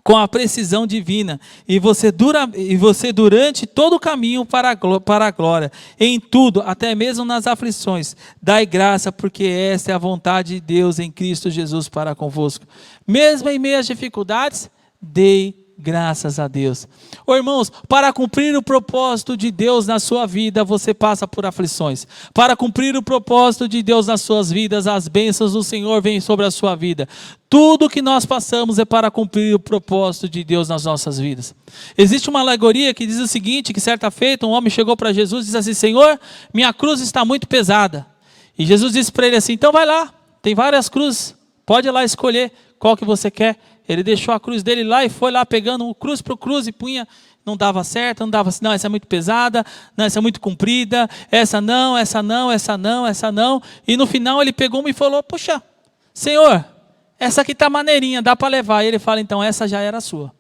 com a precisão divina, e você durante todo o caminho para a glória, em tudo, até mesmo nas aflições, dai graça, porque esta é a vontade de Deus em Cristo Jesus para convosco. Mesmo em meio às dificuldades, dei graças a Deus. Irmãos, para cumprir o propósito de Deus na sua vida, você passa por aflições. Para cumprir o propósito de Deus nas suas vidas, as bênçãos do Senhor vêm sobre a sua vida. Tudo que nós passamos é para cumprir o propósito de Deus nas nossas vidas. Existe uma alegoria que diz o seguinte, que certa feita um homem chegou para Jesus e disse assim, Senhor, minha cruz está muito pesada. E Jesus disse para ele assim, então vai lá, tem várias cruzes, pode ir lá escolher qual que você quer. Ele deixou a cruz dele lá e foi lá pegando cruz por cruz e punha, não dava certo, não dava assim, não, essa é muito pesada, não, essa é muito comprida, essa não, essa não, essa não, essa não. E no final ele pegou uma e falou, puxa, Senhor, essa aqui está maneirinha, dá para levar. E ele fala, então essa já era sua.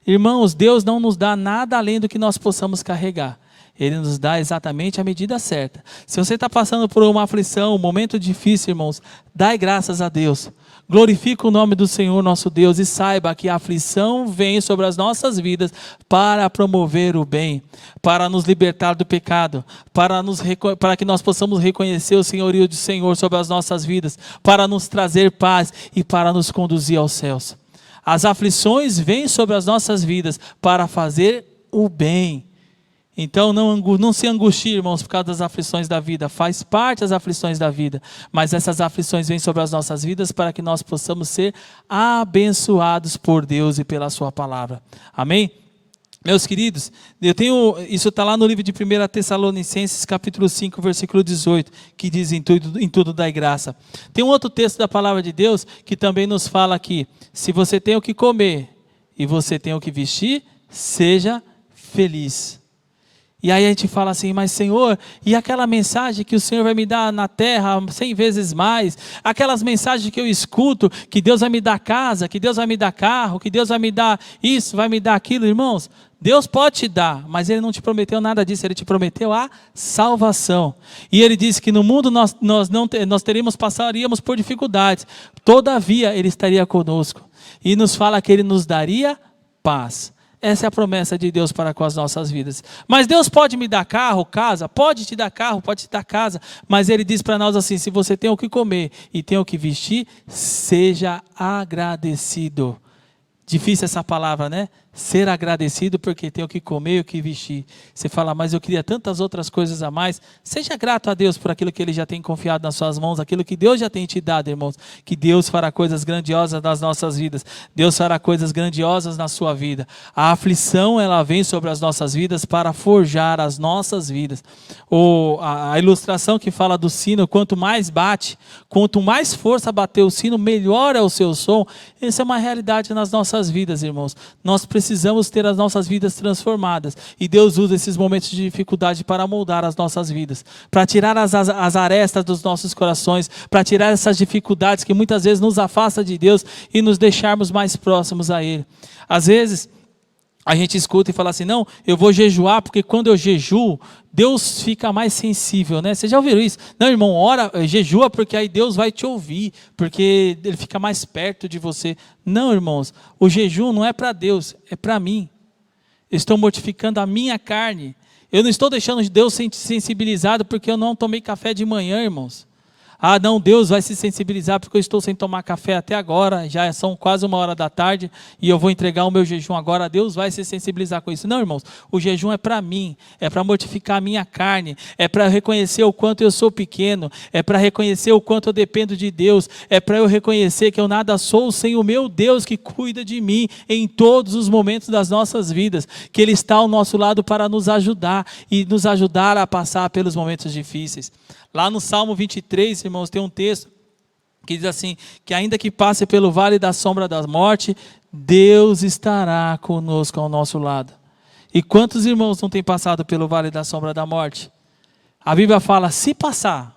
Irmãos, Deus não nos dá nada além do que nós possamos carregar. Ele nos dá exatamente a medida certa. Se você está passando por uma aflição, um momento difícil, irmãos, dai graças a Deus. Glorifique o nome do Senhor nosso Deus e saiba que a aflição vem sobre as nossas vidas para promover o bem, para nos libertar do pecado, para que nós possamos reconhecer o senhorio do Senhor sobre as nossas vidas, para nos trazer paz e para nos conduzir aos céus. As aflições vêm sobre as nossas vidas para fazer o bem. Então não se angustie, irmãos, por causa das aflições da vida. Faz parte das aflições da vida. Mas essas aflições vêm sobre as nossas vidas para que nós possamos ser abençoados por Deus e pela sua palavra. Amém? Meus queridos, isso está lá no livro de 1 Tessalonicenses, capítulo 5, versículo 18, que diz em tudo dai graça. Tem um outro texto da palavra de Deus que também nos fala aqui, se você tem o que comer e você tem o que vestir, seja feliz. E aí a gente fala assim, mas Senhor, e aquela mensagem que o Senhor vai me dar na terra 100 vezes mais, aquelas mensagens que eu escuto, que Deus vai me dar casa, que Deus vai me dar carro, que Deus vai me dar isso, vai me dar aquilo, irmãos, Deus pode te dar, mas Ele não te prometeu nada disso, Ele te prometeu a salvação. E Ele disse que no mundo nós passaríamos por dificuldades, todavia Ele estaria conosco. E nos fala que Ele nos daria paz. Essa é a promessa de Deus para com as nossas vidas. Mas Deus pode me dar carro, casa? Pode te dar carro, pode te dar casa. Mas Ele diz para nós assim, se você tem o que comer e tem o que vestir, seja agradecido. Difícil essa palavra, né? Ser agradecido porque tem o que comer e o que vestir. Você fala, mas eu queria tantas outras coisas a mais. Seja grato a Deus por aquilo que Ele já tem confiado nas suas mãos, aquilo que Deus já tem te dado, irmãos. Que Deus fará coisas grandiosas nas nossas vidas. Deus fará coisas grandiosas na sua vida. A aflição, ela vem sobre as nossas vidas para forjar as nossas vidas. A ilustração que fala do sino, quanto mais bate, quanto mais força bater o sino, melhor é o seu som. Essa é uma realidade nas nossas nossas vidas, irmãos. Nós precisamos ter as nossas vidas transformadas. E Deus usa esses momentos de dificuldade para moldar as nossas vidas. Para tirar as arestas dos nossos corações. Para tirar essas dificuldades que muitas vezes nos afastam de Deus e nos deixarmos mais próximos a Ele. Às vezes a gente escuta e fala assim, não, eu vou jejuar porque quando eu jejuo, Deus fica mais sensível, né? Vocês já ouviram isso? Não, irmão, ora, jejua porque aí Deus vai te ouvir, porque Ele fica mais perto de você. Não, irmãos, o jejum não é para Deus, é para mim. Eu estou mortificando a minha carne. Eu não estou deixando Deus sensibilizado porque eu não tomei café de manhã, irmãos. Ah, não, Deus vai se sensibilizar porque eu estou sem tomar café até agora, já são quase 1h da tarde e eu vou entregar o meu jejum agora, Deus vai se sensibilizar com isso. Não, irmãos, o jejum é para mim, é para mortificar a minha carne, é para reconhecer o quanto eu sou pequeno, é para reconhecer o quanto eu dependo de Deus, é para eu reconhecer que eu nada sou sem o meu Deus que cuida de mim em todos os momentos das nossas vidas, que Ele está ao nosso lado para nos ajudar e nos ajudar a passar pelos momentos difíceis. Lá no Salmo 23, irmãos, tem um texto que diz assim, que ainda que passe pelo vale da sombra da morte, Deus estará conosco ao nosso lado. E quantos irmãos não têm passado pelo vale da sombra da morte? A Bíblia fala, se passar,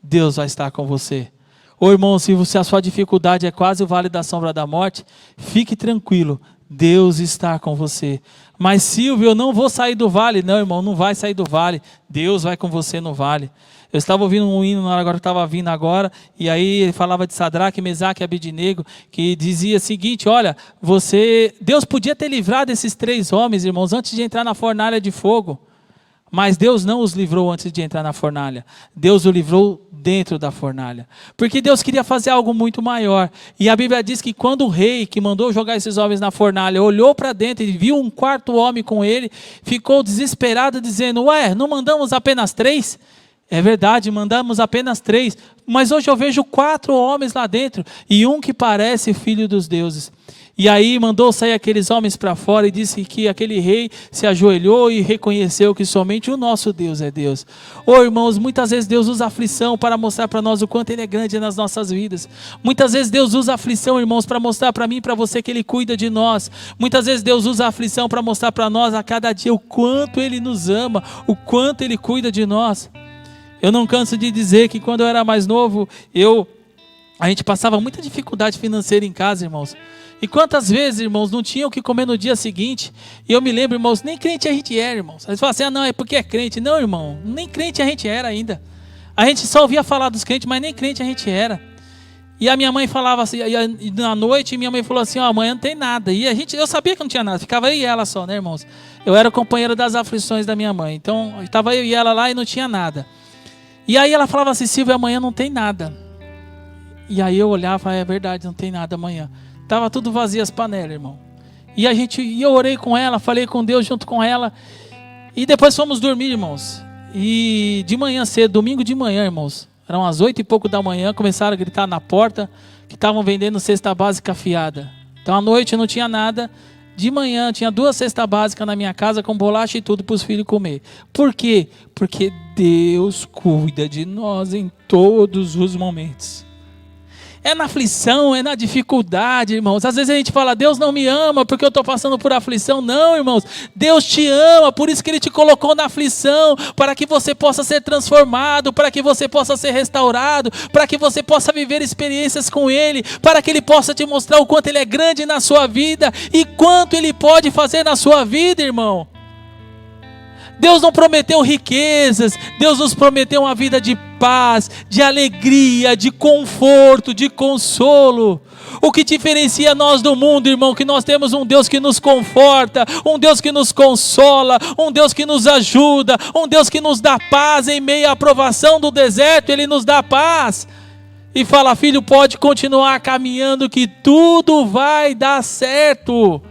Deus vai estar com você. Ô irmão, se a sua dificuldade é quase o vale da sombra da morte, fique tranquilo, Deus está com você. Mas Silvio, eu não vou sair do vale. Não, irmão, não vai sair do vale. Deus vai com você no vale. Eu estava ouvindo um hino agora que estava vindo agora, e aí ele falava de Sadraque, Mesaque e Abednego, que dizia o seguinte, olha, Deus podia ter livrado esses 3 homens, irmãos, antes de entrar na fornalha de fogo, mas Deus não os livrou antes de entrar na fornalha, Deus os livrou dentro da fornalha, porque Deus queria fazer algo muito maior, e a Bíblia diz que quando o rei que mandou jogar esses homens na fornalha, olhou para dentro e viu um 4º homem com ele, ficou desesperado dizendo, ué, não mandamos apenas 3? É verdade, mandamos apenas 3, mas hoje eu vejo 4 homens lá dentro, e um que parece filho dos deuses. E aí mandou sair aqueles homens para fora e disse que aquele rei se ajoelhou e reconheceu que somente o nosso Deus é Deus. Ô irmãos, muitas vezes Deus usa a aflição para mostrar para nós o quanto Ele é grande nas nossas vidas. Muitas vezes Deus usa a aflição, irmãos, para mostrar para mim e para você que Ele cuida de nós. Muitas vezes Deus usa a aflição para mostrar para nós a cada dia o quanto Ele nos ama, o quanto Ele cuida de nós. Eu não canso de dizer que quando eu era mais novo, a gente passava muita dificuldade financeira em casa, irmãos. E quantas vezes, irmãos, não tinham o que comer no dia seguinte. E eu me lembro, irmãos, nem crente a gente era, irmãos. Eles falam assim, não, é porque é crente. Não, irmão, nem crente a gente era ainda. A gente só ouvia falar dos crentes, mas nem crente a gente era. E a minha mãe falava assim, e na noite minha mãe falou assim, amanhã não tem nada. E eu sabia que não tinha nada, ficava eu e ela só, né, irmãos? Eu era o companheiro das aflições da minha mãe. Então, estava eu e ela lá e não tinha nada. E aí ela falava assim, Silvio, amanhã não tem nada. E aí eu olhava e falava, é verdade, não tem nada amanhã. Estava tudo vazio as panelas, irmão. E eu orei com ela, falei com Deus junto com ela. E depois fomos dormir, irmãos. E de manhã cedo, domingo de manhã, irmãos, eram as 8 e pouco da manhã, começaram a gritar na porta que estavam vendendo cesta básica fiada. Então à noite não tinha nada. De manhã tinha 2 cestas básicas na minha casa com bolacha e tudo para os filhos comer. Por quê? Porque Deus cuida de nós em todos os momentos. É na aflição, é na dificuldade, irmãos. Às vezes a gente fala, Deus não me ama porque eu estou passando por aflição. Não, irmãos, Deus te ama, por isso que Ele te colocou na aflição, para que você possa ser transformado, para que você possa ser restaurado, para que você possa viver experiências com Ele, para que Ele possa te mostrar o quanto Ele é grande na sua vida e quanto Ele pode fazer na sua vida, irmão. Deus não prometeu riquezas, Deus nos prometeu uma vida de paz, de alegria, de conforto, de consolo. O que diferencia nós do mundo, irmão, que nós temos um Deus que nos conforta, um Deus que nos consola, um Deus que nos ajuda, um Deus que nos dá paz em meio à provação do deserto, Ele nos dá paz. E fala, filho, pode continuar caminhando que tudo vai dar certo.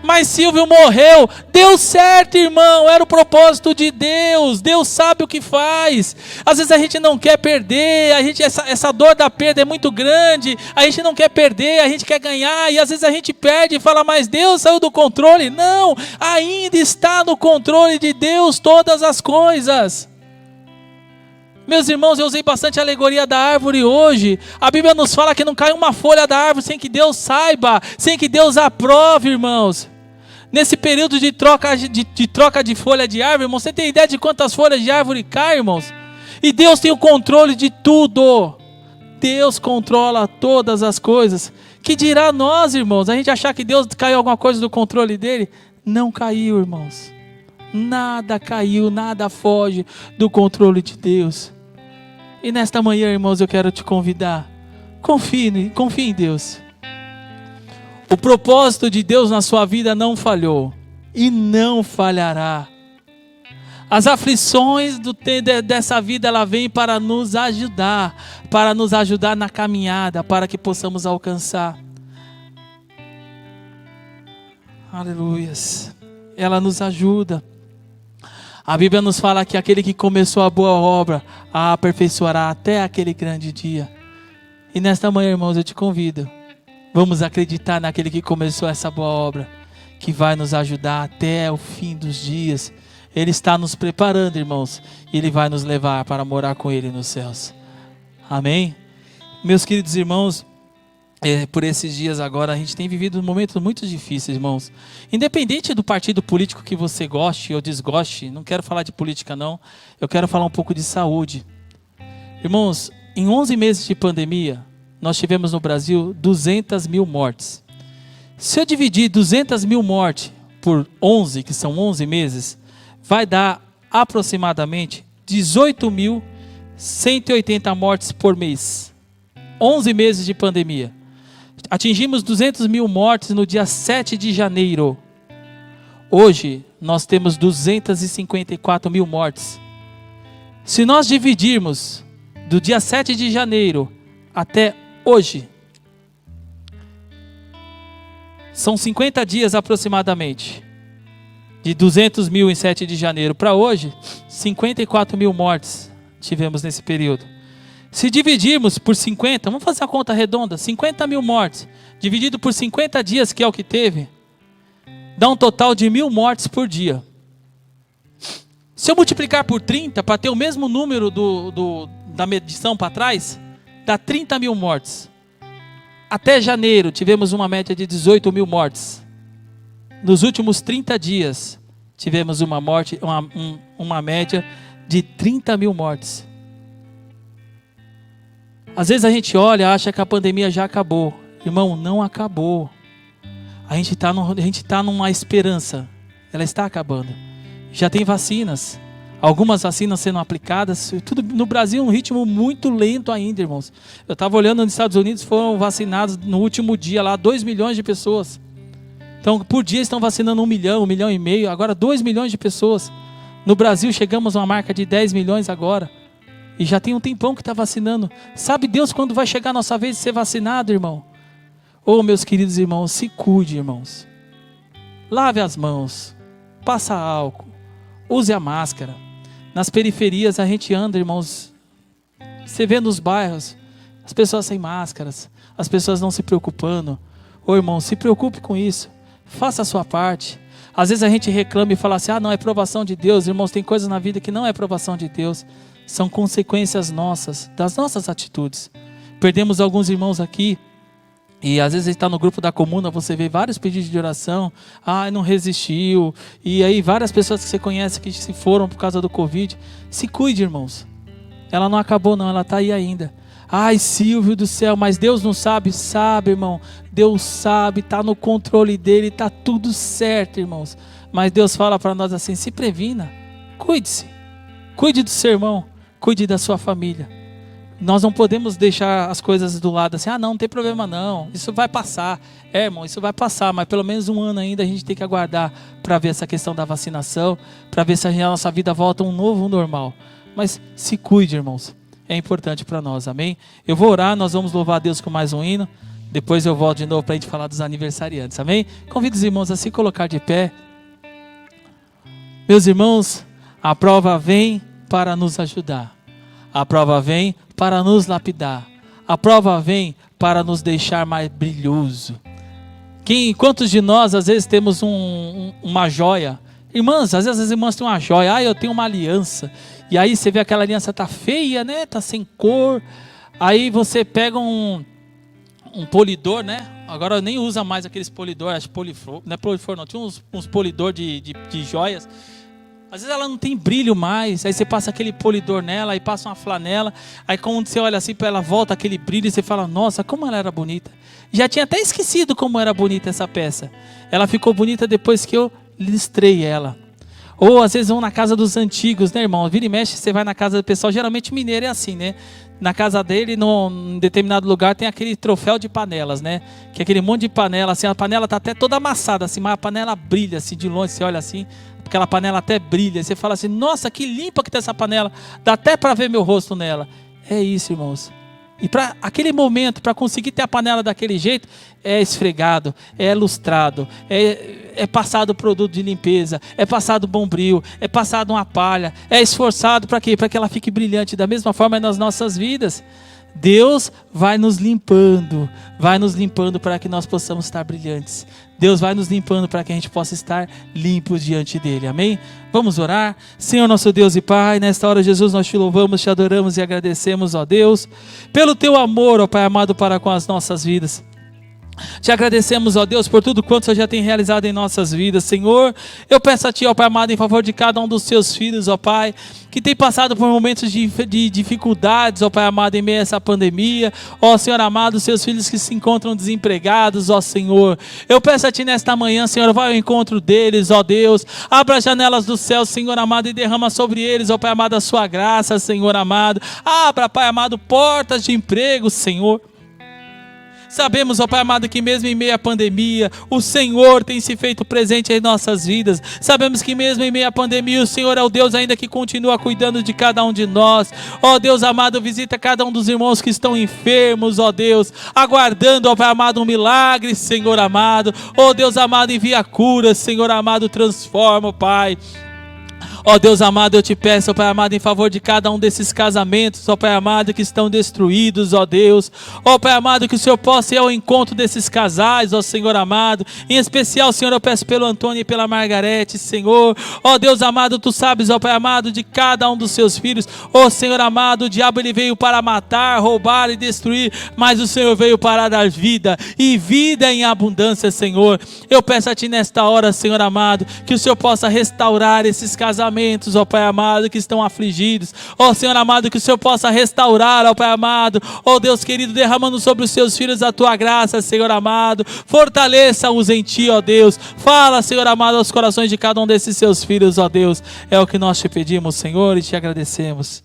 Mas Silvio morreu, deu certo, irmão, era o propósito de Deus, Deus sabe o que faz. Às vezes a gente não quer perder, essa dor da perda é muito grande, a gente não quer perder, a gente quer ganhar, e às vezes a gente perde e fala, mas Deus saiu do controle. Não, ainda está no controle de Deus todas as coisas. Meus irmãos, eu usei bastante a alegoria da árvore hoje. A Bíblia nos fala que não cai uma folha da árvore sem que Deus saiba, sem que Deus aprove, irmãos. Nesse período de troca de folha de árvore, irmãos, você tem ideia de quantas folhas de árvore caem, irmãos? E Deus tem o controle de tudo. Deus controla todas as coisas. Que dirá nós, irmãos? A gente achar que Deus caiu alguma coisa do controle dele? Não caiu, irmãos. Nada caiu, nada foge do controle de Deus. E nesta manhã, irmãos, eu quero te convidar. Confie em Deus. O propósito de Deus na sua vida não falhou e não falhará. As aflições dessa vida, ela vem para nos ajudar na caminhada, para que possamos alcançar. Aleluias. Ela nos ajuda. A Bíblia nos fala que aquele que começou a boa obra a aperfeiçoará até aquele grande dia. E nesta manhã, irmãos, eu te convido. Vamos acreditar naquele que começou essa boa obra, que vai nos ajudar até o fim dos dias. Ele está nos preparando, irmãos, e Ele vai nos levar para morar com Ele nos céus. Amém? Meus queridos irmãos, por esses dias agora, a gente tem vivido momentos muito difíceis, irmãos. Independente do partido político que você goste ou desgoste, não quero falar de política não, eu quero falar um pouco de saúde. Irmãos, em 11 meses de pandemia, nós tivemos no Brasil 200 mil mortes. Se eu dividir 200 mil mortes por 11, que são 11 meses, vai dar aproximadamente 18.180 mortes por mês. 11 meses de pandemia. Atingimos 200 mil mortes no dia 7 de janeiro. Hoje, nós temos 254 mil mortes. Se nós dividirmos do dia 7 de janeiro até hoje, são 50 dias aproximadamente. De 200 mil em 7 de janeiro para hoje, 54 mil mortes tivemos nesse período. Se dividirmos por 50, vamos fazer a conta redonda, 50 mil mortes, dividido por 50 dias, que é o que teve, dá um total de 1.000 mortes por dia. Se eu multiplicar por 30, para ter o mesmo número da medição para trás, dá 30 mil mortes. Até janeiro tivemos uma média de 18 mil mortes. Nos últimos 30 dias, tivemos uma média de 30 mil mortes. Às vezes a gente olha e acha que a pandemia já acabou. Irmão, não acabou. A gente está numa esperança. Ela está acabando. Já tem vacinas. Algumas vacinas sendo aplicadas. Tudo no Brasil, um ritmo muito lento ainda, irmãos. Eu estava olhando nos Estados Unidos, foram vacinados no último dia lá 2 milhões de pessoas. Então, por dia estão vacinando 1 milhão, 1,5 milhão. Agora 2 milhões de pessoas. No Brasil, chegamos a uma marca de 10 milhões agora. E já tem um tempão que está vacinando. Sabe Deus quando vai chegar a nossa vez de ser vacinado, irmão? Oh, meus queridos irmãos, se cuide, irmãos. Lave as mãos. Passa álcool. Use a máscara. Nas periferias a gente anda, irmãos. Você vê nos bairros, as pessoas sem máscaras. As pessoas não se preocupando. Oh, irmão, se preocupe com isso. Faça a sua parte. Às vezes a gente reclama e fala assim, não, é provação de Deus. Irmãos, tem coisas na vida que não é provação de Deus. São consequências nossas, das nossas atitudes. Perdemos alguns irmãos aqui, e às vezes está no grupo da comuna, você vê vários pedidos de oração, não resistiu, e aí várias pessoas que você conhece que se foram por causa do Covid. Se cuide, irmãos. Ela não acabou não, ela está aí ainda. Ai, Silvio do céu, mas Deus não sabe? Sabe, irmão. Deus sabe, está no controle dele, está tudo certo, irmãos. Mas Deus fala para nós assim, se previna, cuide-se. Cuide do seu irmão, cuide da sua família. Nós não podemos deixar as coisas do lado assim, não tem problema não, isso vai passar. Irmão, isso vai passar, mas pelo menos 1 ano ainda a gente tem que aguardar para ver essa questão da vacinação, para ver se a nossa vida volta a um novo normal. Mas se cuide, irmãos, é importante para nós, amém? Eu vou orar, nós vamos louvar a Deus com mais um hino, depois eu volto de novo para a gente falar dos aniversariantes, amém? Convido os irmãos a se colocar de pé. Meus irmãos, a prova vem para nos ajudar. A prova vem para nos lapidar. A prova vem para nos deixar mais brilhoso. Quantos de nós às vezes temos uma joia? Irmãs, às vezes as irmãs têm uma joia. Eu tenho uma aliança. E aí você vê aquela aliança tá feia, né? Tá sem cor. Aí você pega um polidor, né? Agora nem usa mais aqueles polidor, acho poliflor, não é poliflor não, tinha uns polidor de joias. Às vezes ela não tem brilho mais, aí você passa aquele polidor nela, aí passa uma flanela, aí quando você olha assim para ela, volta aquele brilho e você fala, nossa, como ela era bonita. Já tinha até esquecido como era bonita essa peça. Ela ficou bonita depois que eu listrei ela. Ou às vezes vão na casa dos antigos, né, irmão? Vira e mexe, você vai na casa do pessoal, geralmente mineiro é assim, né? Na casa dele, em determinado lugar, tem aquele troféu de panelas, né? Que é aquele monte de panela, assim, a panela tá até toda amassada, assim, mas a panela brilha, assim, de longe, você olha assim, aquela panela até brilha, você fala assim, nossa, que limpa que tá essa panela, dá até para ver meu rosto nela. É isso, irmãos. E para aquele momento, para conseguir ter a panela daquele jeito, é esfregado, é lustrado, é passado produto de limpeza, é passado bombril, é passado uma palha, é esforçado para quê? Para que ela fique brilhante. Da mesma forma é nas nossas vidas. Deus vai nos limpando para que nós possamos estar brilhantes. Deus vai nos limpando para que a gente possa estar limpos diante dele, amém? Vamos orar. Senhor nosso Deus e Pai, nesta hora, Jesus, nós te louvamos, te adoramos e agradecemos, ó Deus, pelo teu amor, ó Pai amado, para com as nossas vidas. Te agradecemos, ó Deus, por tudo quanto o Senhor já tem realizado em nossas vidas, Senhor. Eu peço a Ti, ó Pai amado, em favor de cada um dos Teus filhos, ó Pai, que tem passado por momentos de dificuldades, ó Pai amado, em meio a essa pandemia. Ó Senhor amado, Seus filhos que se encontram desempregados, ó Senhor. Eu peço a Ti nesta manhã, Senhor, vai ao encontro deles, ó Deus. Abra as janelas do céu, Senhor amado, e derrama sobre eles, ó Pai amado, a Sua graça, Senhor amado. Abra, Pai amado, portas de emprego, Senhor. Sabemos, ó Pai amado, que mesmo em meio à pandemia, o Senhor tem se feito presente em nossas vidas. Sabemos que mesmo em meio à pandemia, o Senhor é o Deus ainda que continua cuidando de cada um de nós. Ó Deus amado, visita cada um dos irmãos que estão enfermos, ó Deus, aguardando, ó Pai amado, um milagre, Senhor amado. Ó Deus amado, envia cura, Senhor amado, transforma, ó Pai. Ó Deus amado, eu te peço, ó Pai amado, em favor de cada um desses casamentos, ó Pai amado, que estão destruídos, ó Deus. Ó Pai amado, que o Senhor possa ir ao encontro desses casais, ó Senhor amado. Em especial, Senhor, eu peço pelo Antônio e pela Margarete, Senhor. Ó Deus amado, Tu sabes, ó Pai amado, de cada um dos Seus filhos. Ó Senhor amado, o diabo ele veio para matar, roubar e destruir, mas o Senhor veio para dar vida, e vida em abundância, Senhor. Eu peço a Ti nesta hora, Senhor amado, que o Senhor possa restaurar esses casamentos, ó Pai amado, que estão afligidos. Ó Senhor amado, que o Senhor possa restaurar, ó Pai amado. Ó Deus querido, derramando sobre os Seus filhos a Tua graça, Senhor amado. Fortaleça-os em Ti, ó Deus. Fala, Senhor amado, aos corações de cada um desses Seus filhos, ó Deus. É o que nós te pedimos, Senhor, e te agradecemos.